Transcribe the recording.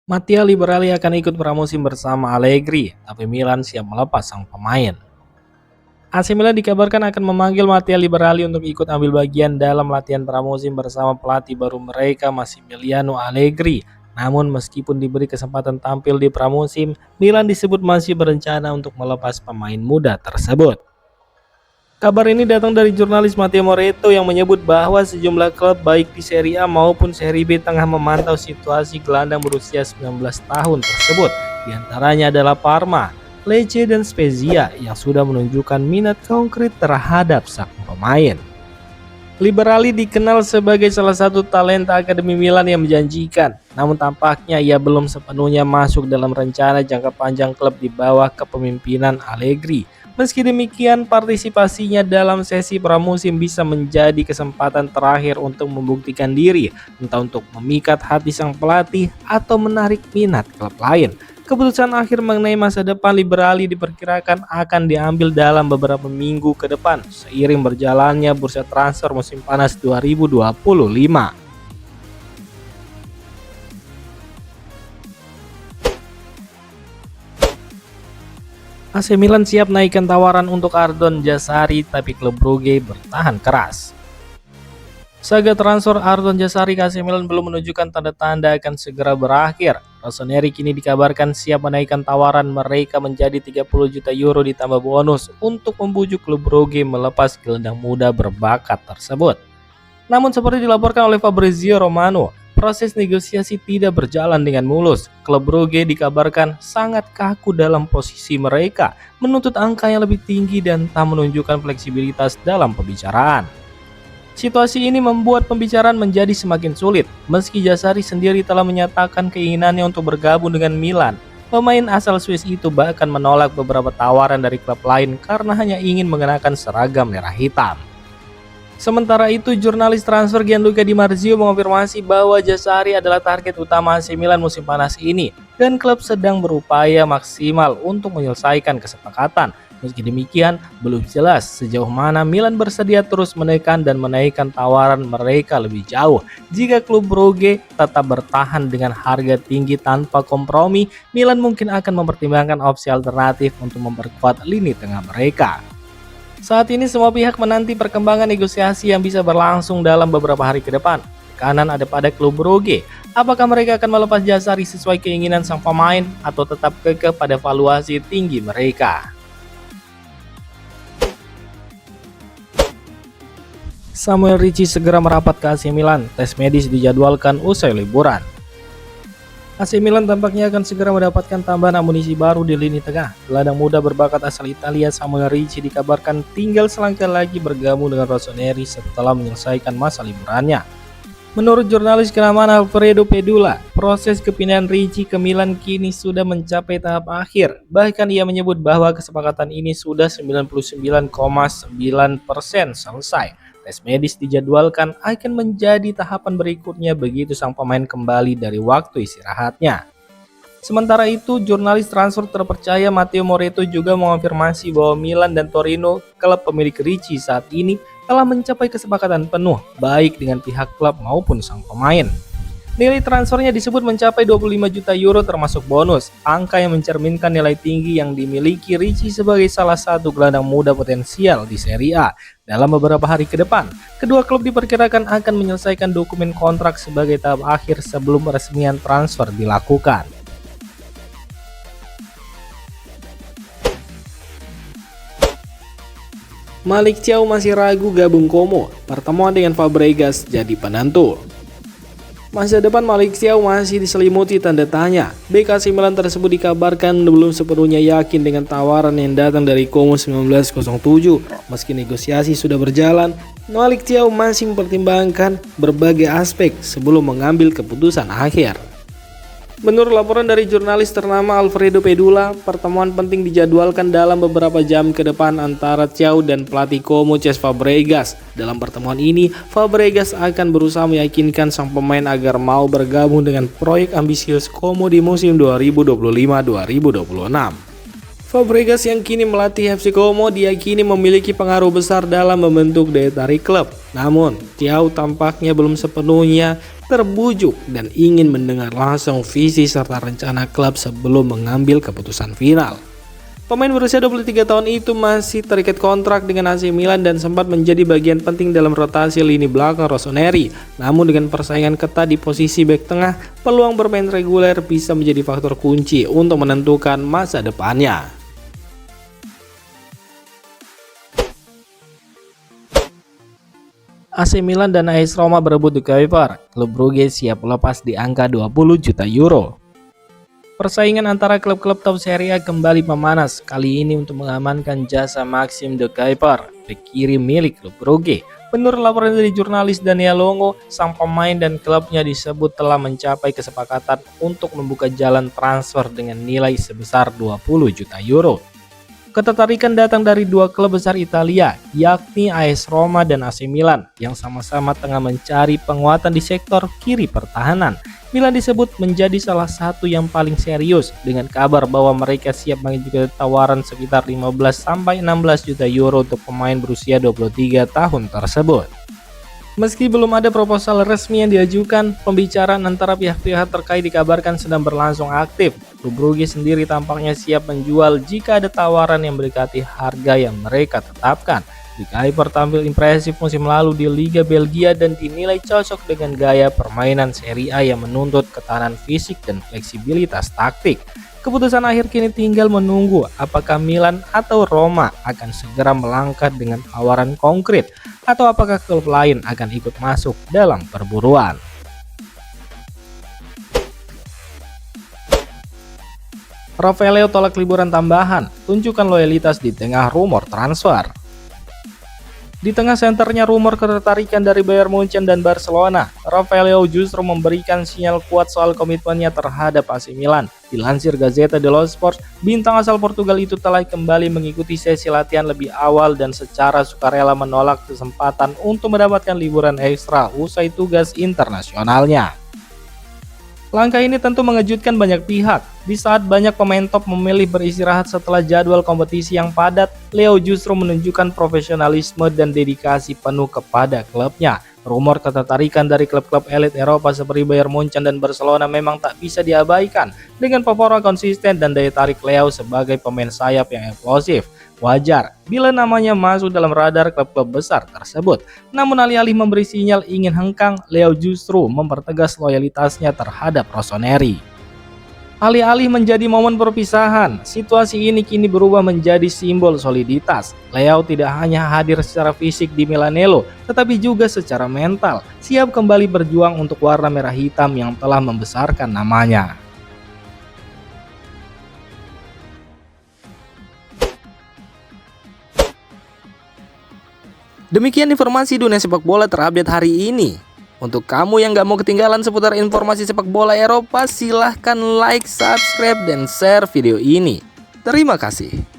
Mattia Liberali akan ikut pramusim bersama Allegri, tapi Milan siap melepas sang pemain. AC Milan dikabarkan akan memanggil Mattia Liberali untuk ikut ambil bagian dalam latihan pramusim bersama pelatih baru mereka Massimiliano Allegri. Namun meskipun diberi kesempatan tampil di pramusim, Milan disebut masih berencana untuk melepas pemain muda tersebut. Kabar ini datang dari jurnalis Matteo Moretto yang menyebut bahwa sejumlah klub baik di Serie A maupun Serie B tengah memantau situasi gelandang berusia 19 tahun tersebut. Di antaranya adalah Parma, Lecce, dan Spezia yang sudah menunjukkan minat konkret terhadap sang pemain. Liberali dikenal sebagai salah satu talenta Akademi Milan yang menjanjikan, namun tampaknya ia belum sepenuhnya masuk dalam rencana jangka panjang klub di bawah kepemimpinan Allegri. Meski demikian, partisipasinya dalam sesi pramusim bisa menjadi kesempatan terakhir untuk membuktikan diri, entah untuk memikat hati sang pelatih atau menarik minat klub lain. Keputusan akhir mengenai masa depan Liberali diperkirakan akan diambil dalam beberapa minggu ke depan, seiring berjalannya bursa transfer musim panas 2025. AC Milan siap naikkan tawaran untuk Ardon Jazari, tapi klub Brugge bertahan keras. Saga transfer Ardon Jazari ke AC Milan belum menunjukkan tanda-tanda akan segera berakhir. Rossoneri kini dikabarkan siap menaikkan tawaran mereka menjadi 30 juta euro ditambah bonus untuk membujuk klub Brugge melepas gelandang muda berbakat tersebut. Namun seperti dilaporkan oleh Fabrizio Romano, proses negosiasi tidak berjalan dengan mulus. Klub Brugge dikabarkan sangat kaku dalam posisi mereka, menuntut angka yang lebih tinggi dan tak menunjukkan fleksibilitas dalam pembicaraan. Situasi ini membuat pembicaraan menjadi semakin sulit, meski Jazari sendiri telah menyatakan keinginannya untuk bergabung dengan Milan. Pemain asal Swiss itu bahkan menolak beberapa tawaran dari klub lain karena hanya ingin mengenakan seragam merah hitam. Sementara itu, jurnalis transfer Gianluca Di Marzio mengonfirmasi bahwa Jazari adalah target utama AC Milan musim panas ini dan klub sedang berupaya maksimal untuk menyelesaikan kesepakatan. Meski demikian, belum jelas sejauh mana Milan bersedia terus menekan dan menaikkan tawaran mereka lebih jauh. Jika klub Brugge tetap bertahan dengan harga tinggi tanpa kompromi, Milan mungkin akan mempertimbangkan opsi alternatif untuk memperkuat lini tengah mereka. Saat ini semua pihak menanti perkembangan negosiasi yang bisa berlangsung dalam beberapa hari ke depan. Tekanan ada pada klub Brugge. Apakah mereka akan melepas Jazari sesuai keinginan sang pemain atau tetap kekeh pada valuasi tinggi mereka? Samuel Ricci segera merapat ke AC Milan. Tes medis dijadwalkan usai liburan. AC Milan tampaknya akan segera mendapatkan tambahan amunisi baru di lini tengah. Gelandang muda berbakat asal Italia Samuel Ricci dikabarkan tinggal selangkah lagi bergabung dengan Rossoneri setelah menyelesaikan masa liburannya. Menurut jurnalis kenamaan Alfredo Pedula, proses kepindahan Ricci ke Milan kini sudah mencapai tahap akhir. Bahkan ia menyebut bahwa kesepakatan ini sudah 99,9% selesai. Tes medis dijadwalkan akan menjadi tahapan berikutnya begitu sang pemain kembali dari waktu istirahatnya. Sementara itu, jurnalis transfer terpercaya Matteo Moretto juga mengonfirmasi bahwa Milan dan Torino, klub pemilik Ricci saat ini, telah mencapai kesepakatan penuh baik dengan pihak klub maupun sang pemain. Nilai transfernya disebut mencapai 25 juta euro termasuk bonus, angka yang mencerminkan nilai tinggi yang dimiliki Ricci sebagai salah satu gelandang muda potensial di Serie A. Dalam beberapa hari ke depan, kedua klub diperkirakan akan menyelesaikan dokumen kontrak sebagai tahap akhir sebelum peresmian transfer dilakukan. Malick Thiaw masih ragu gabung Como, pertemuan dengan Fabregas jadi penentu. Masa depan Malick Thiaw masih diselimuti tanda tanya. Bek AC Milan tersebut dikabarkan belum sepenuhnya yakin dengan tawaran yang datang dari Como 1907. Meski negosiasi sudah berjalan, Malick Thiaw masih mempertimbangkan berbagai aspek sebelum mengambil keputusan akhir. Menurut laporan dari jurnalis ternama Alfredo Pedula, pertemuan penting dijadwalkan dalam beberapa jam ke depan antara Thiaw dan pelatih Como Cesc Fabregas. Dalam pertemuan ini, Fabregas akan berusaha meyakinkan sang pemain agar mau bergabung dengan proyek ambisius Como di musim 2025-2026. Fabregas yang kini melatih FC Como diyakini memiliki pengaruh besar dalam membentuk daya tarik klub. Namun, Thiaw tampaknya belum sepenuhnya terbujuk dan ingin mendengar langsung visi serta rencana klub sebelum mengambil keputusan final. Pemain berusia 23 tahun itu masih terikat kontrak dengan AC Milan dan sempat menjadi bagian penting dalam rotasi lini belakang Rossoneri. Namun dengan persaingan ketat di posisi bek tengah, peluang bermain reguler bisa menjadi faktor kunci untuk menentukan masa depannya. AC Milan dan AS Roma berebut The Kuiper. Klub Brugge siap lepas di angka 20 juta euro. Persaingan antara klub-klub top Serie A kembali memanas, kali ini untuk mengamankan jasa Maxime De Kuiper, bek kiri milik klub Brugge. Menurut laporan dari jurnalis Daniel Longo, sang pemain dan klubnya disebut telah mencapai kesepakatan untuk membuka jalan transfer dengan nilai sebesar 20 juta euro. Ketertarikan datang dari dua klub besar Italia, yakni AS Roma dan AC Milan, yang sama-sama tengah mencari penguatan di sektor kiri pertahanan. Milan disebut menjadi salah satu yang paling serius, dengan kabar bahwa mereka siap mengajukan tawaran sekitar 15-16 juta euro untuk pemain berusia 23 tahun tersebut. Meski belum ada proposal resmi yang diajukan, pembicaraan antara pihak-pihak terkait dikabarkan sedang berlangsung aktif. Klub Brugge sendiri tampaknya siap menjual jika ada tawaran yang mendekati harga yang mereka tetapkan. De Kuiper tampil impresif musim lalu di Liga Belgia dan dinilai cocok dengan gaya permainan Serie A yang menuntut ketahanan fisik dan fleksibilitas taktik. Keputusan akhir kini tinggal menunggu apakah Milan atau Roma akan segera melangkah dengan tawaran konkret atau apakah klub lain akan ikut masuk dalam perburuan. Rafael tolak liburan tambahan, tunjukkan loyalitas di tengah rumor transfer. Di tengah senternya rumor ketertarikan dari Bayern Munchen dan Barcelona, Rafael justru memberikan sinyal kuat soal komitmennya terhadap AC Milan. Dilansir Gazzetta dello Sport, bintang asal Portugal itu telah kembali mengikuti sesi latihan lebih awal dan secara sukarela menolak kesempatan untuk mendapatkan liburan ekstra usai tugas internasionalnya. Langkah ini tentu mengejutkan banyak pihak. Di saat banyak pemain top memilih beristirahat setelah jadwal kompetisi yang padat, Leo justru menunjukkan profesionalisme dan dedikasi penuh kepada klubnya. Rumor ketertarikan dari klub-klub elit Eropa seperti Bayern Munchen dan Barcelona memang tak bisa diabaikan. Dengan performa konsisten dan daya tarik Leo sebagai pemain sayap yang eksplosif, wajar bila namanya masuk dalam radar klub-klub besar tersebut. Namun alih-alih memberi sinyal ingin hengkang, Leo justru mempertegas loyalitasnya terhadap Rossoneri. Alih-alih menjadi momen perpisahan, situasi ini kini berubah menjadi simbol soliditas. Leo tidak hanya hadir secara fisik di Milanello, tetapi juga secara mental, siap kembali berjuang untuk warna merah hitam yang telah membesarkan namanya. Demikian informasi dunia sepak bola terupdate hari ini. Untuk kamu yang gak mau ketinggalan seputar informasi sepak bola Eropa, silahkan like, subscribe, dan share video ini. Terima kasih.